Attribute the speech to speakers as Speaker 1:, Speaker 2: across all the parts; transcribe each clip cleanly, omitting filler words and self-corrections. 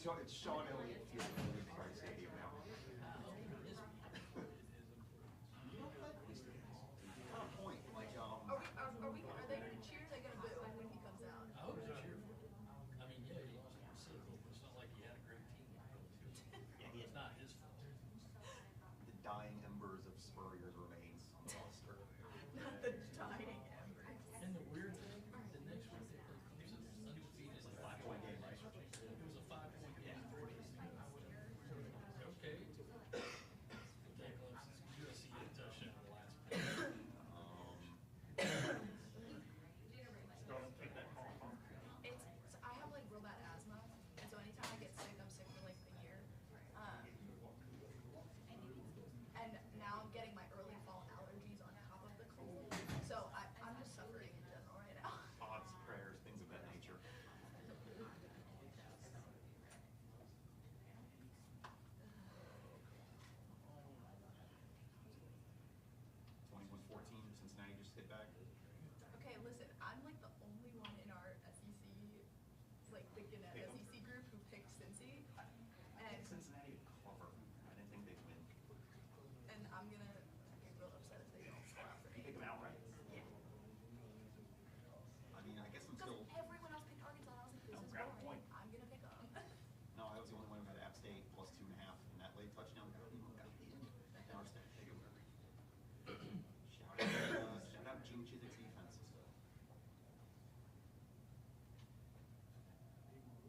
Speaker 1: It's Sean Elliott Field at Gamecock Stadium now. You know what? He's got a point. Like,
Speaker 2: Are they gonna cheer? Or are they gonna boo when he comes out?
Speaker 3: I hope they cheer for him. I mean, yeah, he lost to Pacific. It's not like he had a great team.
Speaker 1: yeah, he
Speaker 3: It's
Speaker 1: had
Speaker 3: not his fault.
Speaker 1: the dying embers of Spurrier's remains on the roster.
Speaker 2: Not the dying embers.
Speaker 3: And the weird thing, the next week they played Clemson, undefeated.
Speaker 1: It's like a 5-point game, right?
Speaker 3: It was a 5-point game. Okay. Okay, Clemson. USC had a touchdown in the last play.
Speaker 2: I have like real bad asthma, and so anytime I get sick, I'm sick for like a year. And now I'm getting my early fall allergies on top of the cold, so I'm just suffering in general right now.
Speaker 1: Thoughts, prayers, things of that nature. 21-14, Cincinnati just hit back.
Speaker 2: Okay, listen, I'm like the only one in our SEC, like the Gannett
Speaker 1: Pick 'em.
Speaker 2: SEC group who picked Cincy,
Speaker 1: I
Speaker 2: and
Speaker 1: think Cincinnati would cover. I didn't think they'd win.
Speaker 2: I'm gonna get real upset if they don't score out for
Speaker 1: You
Speaker 2: me.
Speaker 1: pick them outright.
Speaker 2: Yeah.
Speaker 1: I mean, I guess I'm
Speaker 2: Because
Speaker 1: still.
Speaker 2: everyone else picked Arkansas, and I was like, this
Speaker 1: No,
Speaker 2: is
Speaker 1: grab a
Speaker 2: boring.
Speaker 1: point.
Speaker 2: I'm gonna pick them.
Speaker 1: No, I was the only one who had App State plus 2.5 in that late touchdown. Got the take it. Shout out Gene Chizik's defense.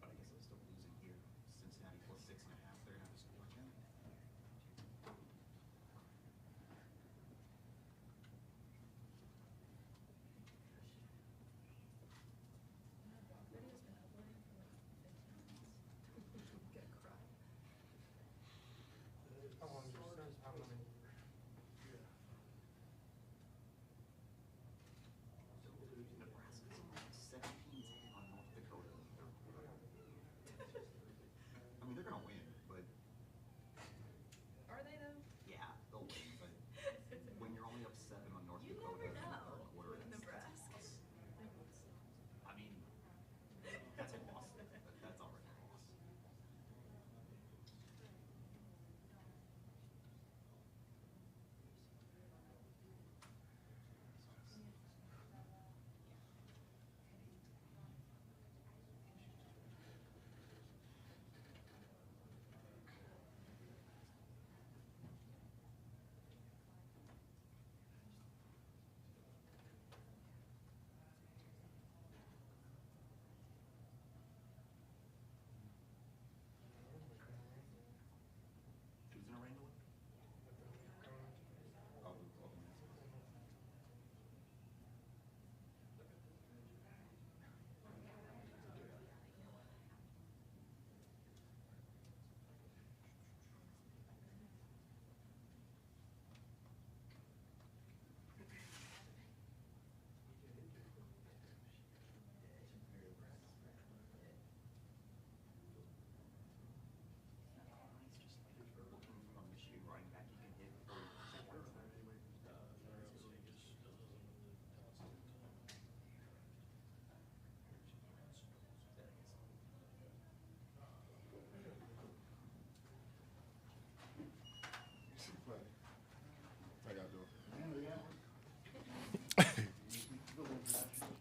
Speaker 1: But I guess I'm still losing here. Cincinnati plus 6.5. They're gonna have to score again.
Speaker 2: Video's been uploading for like 15 minutes. I'm gonna cry.
Speaker 4: How long is how many?
Speaker 1: Nebraska's only 17-10 on North Dakota. I mean, they're gonna win, but
Speaker 2: Are they though?
Speaker 1: yeah, they'll win. But when you're only up 7 on North
Speaker 2: You
Speaker 1: Dakota
Speaker 2: never
Speaker 1: in the
Speaker 2: know
Speaker 1: third quarter,
Speaker 2: with
Speaker 1: that's
Speaker 2: Nebraska.
Speaker 1: plus. I mean, that's a loss. That's already a loss. Who's gonna wrangle it? Oh, oh, It's just like looking from a Michigan running back, you can hit 40%.
Speaker 5: How y'all doing?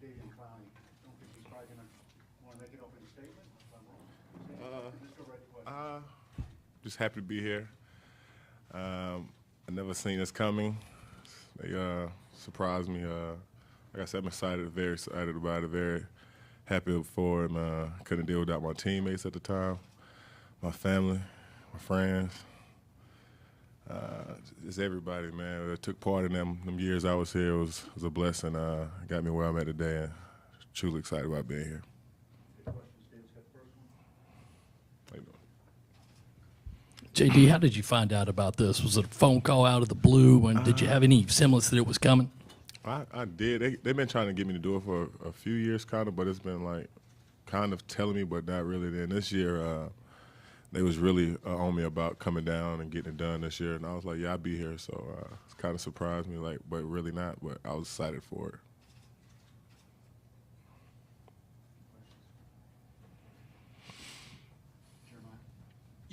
Speaker 4: Jadeveon Clowney. Don't think he's probably gonna wanna make an opening statement. If I'm wrong. Just go right to question.
Speaker 5: Just happy to be here. I never seen this coming. They surprised me. Like I said, I'm excited, very excited about it, very happy for him. Couldn't deal without my teammates at the time, my family, my friends. Just everybody, man, that took part in them years I was here was a blessing. Got me where I'm at today, and truly excited about being here.
Speaker 4: Good questions. Dave's got the first one.
Speaker 5: How you doing?
Speaker 3: JD, how did you find out about this? Was it a phone call out of the blue? And did you have any semblance that it was coming?
Speaker 5: I did. They've been trying to get me to do it for a few years, kind of, but it's been like kind of telling me, but not really. Then this year, they was really on me about coming down and getting it done this year, and I was like, yeah, I'll be here. So it kind of surprised me, like, but really not. But I was excited for it.
Speaker 4: Jeremiah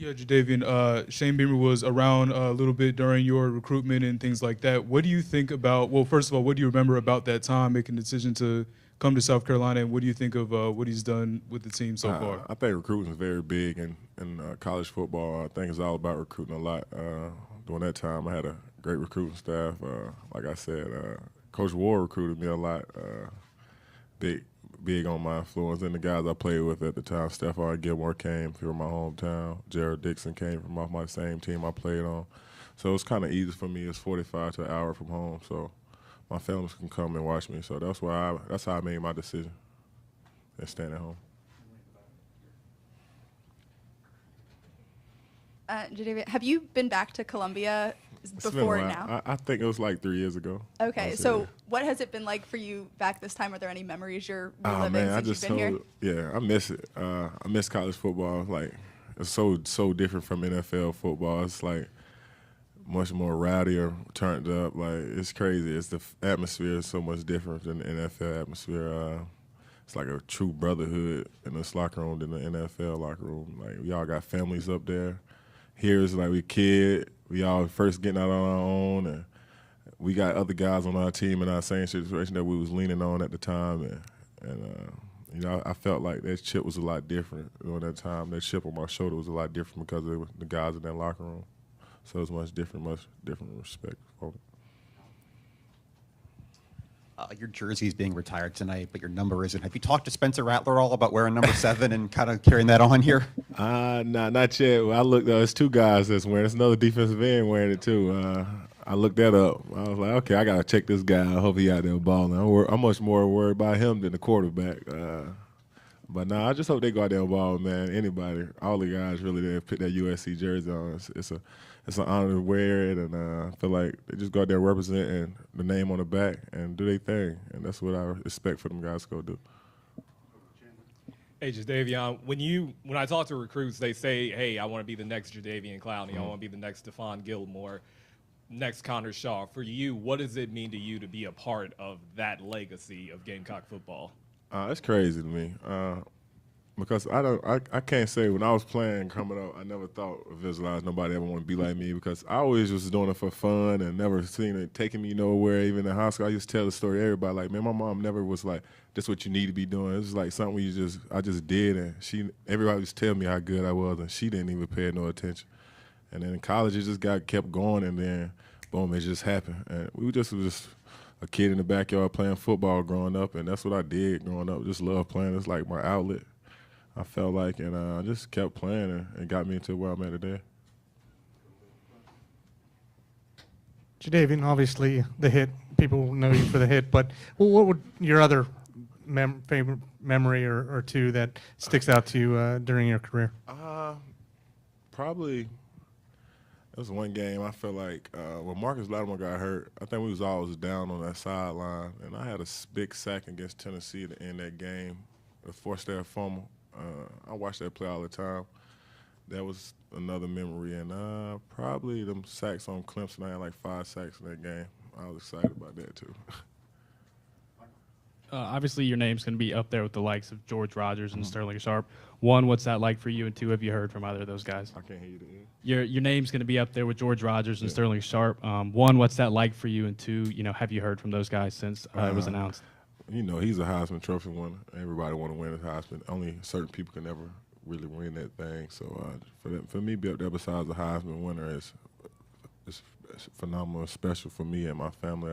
Speaker 6: Yeah, Jadeveon, Shane Beamer was around a little bit during your recruitment and things like that. What do you think about, well, first of all, what do you remember about that time, making the decision to come to South Carolina, and what do you think of what he's done with the team so far?
Speaker 5: I think recruiting is very big in college football. I think it's all about recruiting a lot. During that time, I had a great recruiting staff. Like I said, Coach Ward recruited me a lot. Big on my influence, and the guys I played with at the time. Stephon Gilmore came from my hometown. Jared Dixon came from off my same team I played on. So it was kind of easy for me. It's 45 to an hour from home, so my families can come and watch me. So that's how I made my decision and staying at home.
Speaker 2: Jadeveon, have you been back to Columbia
Speaker 5: It's been a
Speaker 2: before
Speaker 5: while.
Speaker 2: now?
Speaker 5: I think it was like 3 years ago.
Speaker 2: Okay, so what has it been like for you back this time? Are there any memories you're reliving
Speaker 5: Man, I
Speaker 2: since
Speaker 5: just
Speaker 2: you've been here?
Speaker 5: yeah, I miss it. I miss college football. Like, it's so different from NFL football. It's like much more rowdier, turned up. Like, it's crazy. It's the atmosphere is so much different than the NFL atmosphere. It's like a true brotherhood in this locker room than the NFL locker room. Like, we all got families up there. Here it's like we all first getting out on our own, and we got other guys on our team in our same situation that we was leaning on at the time, and I felt like that chip was a lot different during that time. That chip on my shoulder was a lot different because of the guys in that locker room. So it was much different respect for it.
Speaker 1: Your jersey's being retired tonight, but your number isn't. Have you talked to Spencer Rattler all about wearing number 7 and kind of carrying that on here?
Speaker 5: Not yet. Well, I looked. There's 2 guys that's wearing. There's another defensive end wearing it too. I looked that up. I was like, okay, I gotta check this guy. I hope he out there balling. I'm much more worried about him than the quarterback. But nah, I just hope they go out there and ball, man. Anybody, all the guys really that put that USC jersey on. It's an honor to wear it, and I feel like they just go out there representing the name on the back and do their thing, and that's what I expect for them guys to go do.
Speaker 7: Hey, Jadeveon, when I talk to recruits, they say, hey, I want to be the next Jadeveon Clowney. I want to be the next Stephon Gilmore, next Connor Shaw. For you, what does it mean to you to be a part of that legacy of Gamecock football?
Speaker 5: It's crazy to me because I can't say when I was playing coming up, I never thought or visualized nobody ever want to be like me because I always was doing it for fun and never seen it taking me nowhere. Even in high school, I used to tell the story to everybody like, man, my mom never was like, "This what you need to be doing." It was like something I just did, and everybody was telling me how good I was, and she didn't even pay no attention. And then in college, it just kept going, and then boom, it just happened, and we was just a kid in the backyard playing football growing up, and that's what I did growing up. Just love playing. It's like my outlet, I felt like, and I just kept playing and got me into where I'm at today.
Speaker 4: Jadeveon, obviously the hit, people know you for the hit, but what would your other favorite memory or two that sticks out to you during your career?
Speaker 5: Probably it was one game I felt like when Marcus Lattimore got hurt, I think we was always down on that sideline, and I had a big sack against Tennessee to end that game, a forced their fumble. I watched that play all the time. That was another memory, and probably them sacks on Clemson. I had like 5 sacks in that game. I was excited about that too.
Speaker 8: Obviously, your name's going to be up there with the likes of George Rogers and Sterling Sharp. 1, what's that like for you? And 2, have you heard from either of those guys?
Speaker 5: I can't hear you. To end.
Speaker 8: Your name's going to be up there with George Rogers and Sterling Sharp. 1, what's that like for you? And 2, have you heard from those guys since it was announced?
Speaker 5: He's a Heisman Trophy winner. Everybody want to win a Heisman. Only certain people can never really win that thing. So for me, be up there besides the Heisman winner is phenomenal, special for me and my family.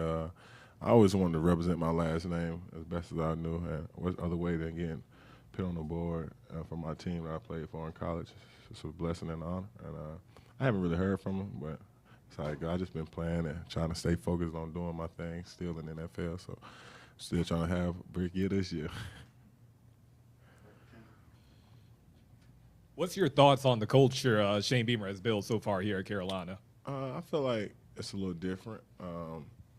Speaker 5: I always wanted to represent my last name as best as I knew, and what other way than getting put on the board for my team that I played for in college. It's a blessing and an honor, and I haven't really heard from them, but it's like I just been playing and trying to stay focused on doing my thing still in the NFL, so still trying to have a big year this year.
Speaker 7: What's your thoughts on the culture Shane Beamer has built so far here at Carolina? I
Speaker 5: feel like it's a little different.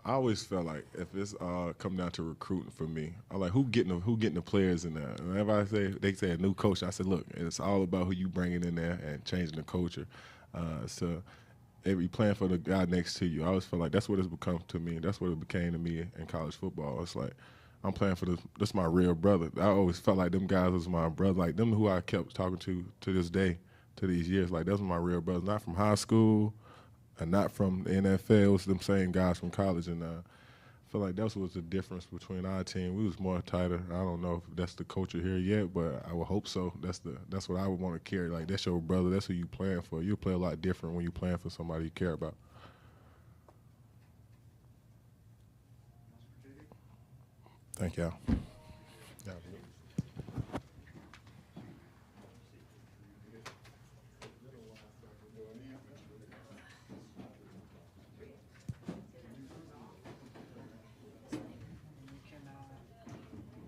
Speaker 5: I always felt like if it's come down to recruiting for me, I like who getting the players in there. And whenever they say a new coach, I said, look, it's all about who you bringing in there and changing the culture. So every playing for the guy next to you, I always felt like that's what it's become to me. That's what it became to me in college football. It's like I'm playing for this my real brother. I always felt like them guys was my brother, like them who I kept talking to this day to these years. Like, those are my real brothers, not from high school and not from the NFL. It was them same guys from college, and I feel like that was the difference between our team. We was more tighter. I don't know if that's the culture here yet, but I would hope so. That's what I would want to carry. Like, that's your brother. That's who you playing for. You play a lot different when you playing for somebody you care about. Thank y'all.